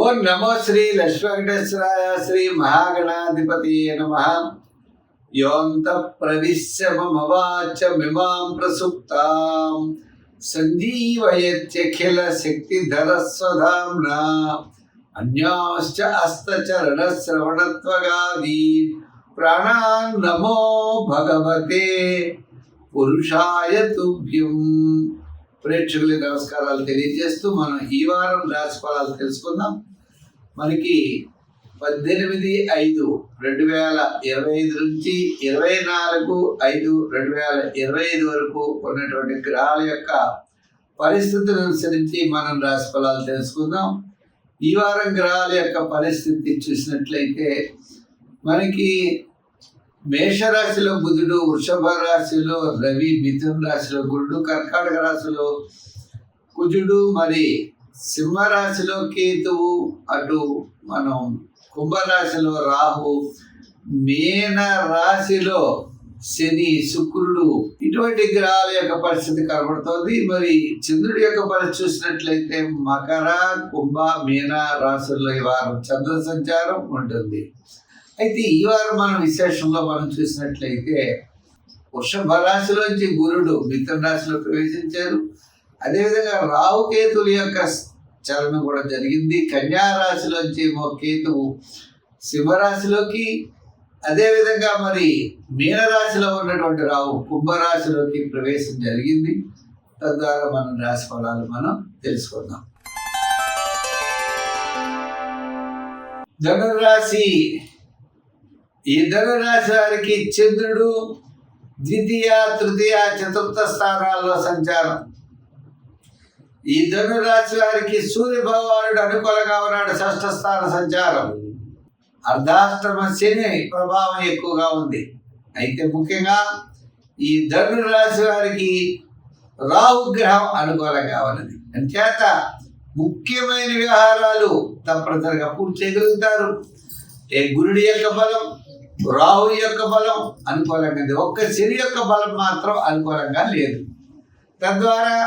ఓం నమో శ్రీ లక్ష్మీవేంకటేశ్వరాయ శ్రీ మహాగణాధిపతి నమః. యోంత ప్రవిశ్య మమ వాచమిమాం ప్రసుప్తాం సంజీవయత్యఖిల శక్తిధర స్వధామ్నా అన్యాశ్చ హస్తచరణ శ్రవణత్వగాదీ ప్రాణాన్ నమో భగవతే పురుషాయ తుభ్యం. ప్రేక్షకులకి నమస్కారాలు తెలియజేస్తూ మనం ఈ వారం రాశి ఫలాలు తెలుసుకుందాం. మనకి 18/5/2025 నుంచి 24/5/2025 వరకు ఉన్నటువంటి గ్రహాల యొక్క పరిస్థితులను అనుసరించి మనం రాశి ఫలాలు తెలుసుకుందాం. ఈ వారం గ్రహాల యొక్క పరిస్థితి చూసినట్లయితే మనకి మేషరాశిలో బుధుడు, వృషభ రాశిలో రవి, మిథున రాశిలో గురుడు, కర్కాటక రాశిలో కుజుడు, మరి సింహరాశిలో కేతువు, అటు మనం కుంభరాశిలో రాహు, మీన రాశిలో శని, శుక్రుడు, ఇటువంటి గ్రహాల యొక్క పరిస్థితి కనబడుతోంది. మరి చంద్రుడి యొక్క పరిస్థితి చూసినట్లయితే మకర, కుంభ, మీన రాశుల్లో ఈ వారం చంద్ర సంచారం ఉంటుంది. అయితే ఈ వారం మనం విశేషంలో మనం చూసినట్లయితే వృషభ రాశిలోంచి గురుడు మిథున రాశిలో ప్రవేశించారు. అదేవిధంగా రాహుకేతుల యొక్క చలనం కూడా జరిగింది. కన్యా రాశిలోంచి కేతువు సింహరాశిలోకి, అదేవిధంగా మరి మీనరాశిలో ఉన్నటువంటి రాహు కుంభరాశిలోకి ప్రవేశం జరిగింది. తద్వారా మనం రాశి ఫలాలు మనం తెలుసుకుందాం. ధనురాశి. ఈ ధనురాశి వారికి చంద్రుడు ద్వితీయ, తృతీయ, చతుర్థ స్థానాల్లో సంచారం. ఈ ధనురాశి వారికి సూర్య భగవానుడు అనుకూలంగా ఉన్నాడు, షష్ఠ స్థాన సంచారం. అర్ధాష్టమ శని ప్రభావం ఎక్కువగా ఉంది. అయితే ముఖ్యంగా ఈ ధనురాశి వారికి రాహుగ్రహం అనుకూలంగా ఉన్నది. అంచేత ముఖ్యమైన వ్యవహారాలు తప్పనిసరిగా పూర్తి చేయగలుగుతారు. గురుడి యొక్క బలం, రాహు యొక్క బలం అనుకూలంగా ఉంది. ఒక్క శని యొక్క బలం మాత్రం అనుకూలంగా లేదు. తద్వారా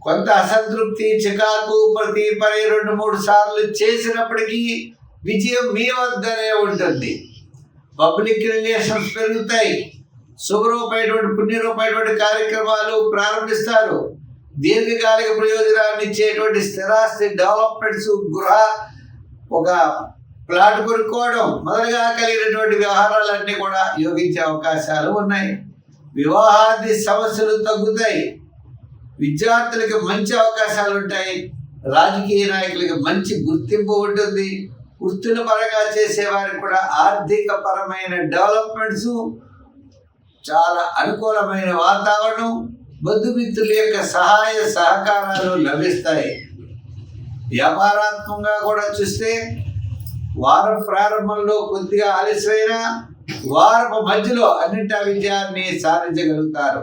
కొంత అసంతృప్తి, చికాకు ప్రతి 2-3 సార్లు చేసినప్పటికీ విజయం మీ వద్దనే ఉంటుంది. పబ్లిక్ రిలేషన్స్ పెరుగుతాయి. శుభరూపమైనటువంటి పుణ్యరూపమైనటువంటి కార్యక్రమాలు ప్రారంభిస్తారు. దీర్ఘకాలిక ప్రయోజనాన్ని ఇచ్చేటువంటి స్థిరాస్తి డెవలప్మెంట్స్, గృహ, ఒక ప్లాట్ కొనుక్కోవడం మొదలుగా కలిగినటువంటి వ్యవహారాలన్నీ కూడా యోగించే అవకాశాలు ఉన్నాయి. వివాహాది సమస్యలు తగ్గుతాయి. విద్యార్థులకి మంచి అవకాశాలు ఉంటాయి. రాజకీయ నాయకులకి మంచి గుర్తింపు ఉంటుంది. వృత్తుల పరంగా చేసేవారికి కూడా ఆర్థిక పరమైన డెవలప్మెంట్స్, చాలా అనుకూలమైన వాతావరణం, బంధుమిత్రుల యొక్క సహాయ సహకారాలు లభిస్తాయి. వ్యాపారాత్మకంగా కూడా చూస్తే వారం ప్రారంభంలో కొద్దిగా ఆలస్యమైన వారపు మధ్యలో అన్నింటి విజయాన్ని సాధించగలుగుతారు.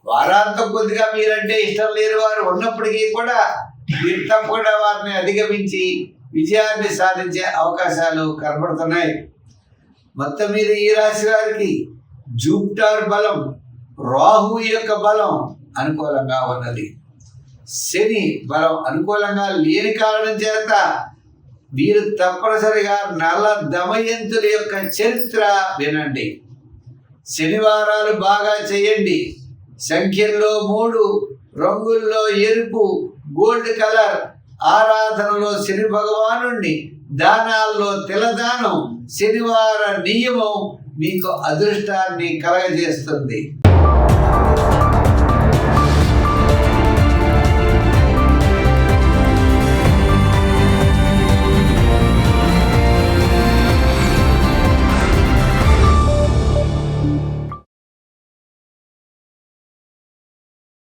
వారాంతం కొద్దిగా మీరంటే ఇష్టం లేని వారు ఉన్నప్పటికీ కూడా మీరు తప్పకుండా వారిని అధిగమించి విజయాన్ని సాధించే అవకాశాలు కనబడుతున్నాయి. మొత్తం మీద ఈ రాశి వారికి జూపిటర్ బలం, రాహు యొక్క బలం అనుకూలంగా ఉన్నది. శని బలం అనుకూలంగా లేని కారణం చేత మీరు తప్పనిసరిగా నల్ల దమయంతుల యొక్క చరిత్ర వినండి. శనివారాలు బాగా చేయండి. సంఖ్యల్లో 3, రంగుల్లో ఎరుపు, గోల్డ్ కలర్, ఆరాధనలో శని భగవానుణ్ణి, దానాల్లో తిలదానం, శనివార నియమం మీకు అదృష్టాన్ని కలగజేస్తుంది.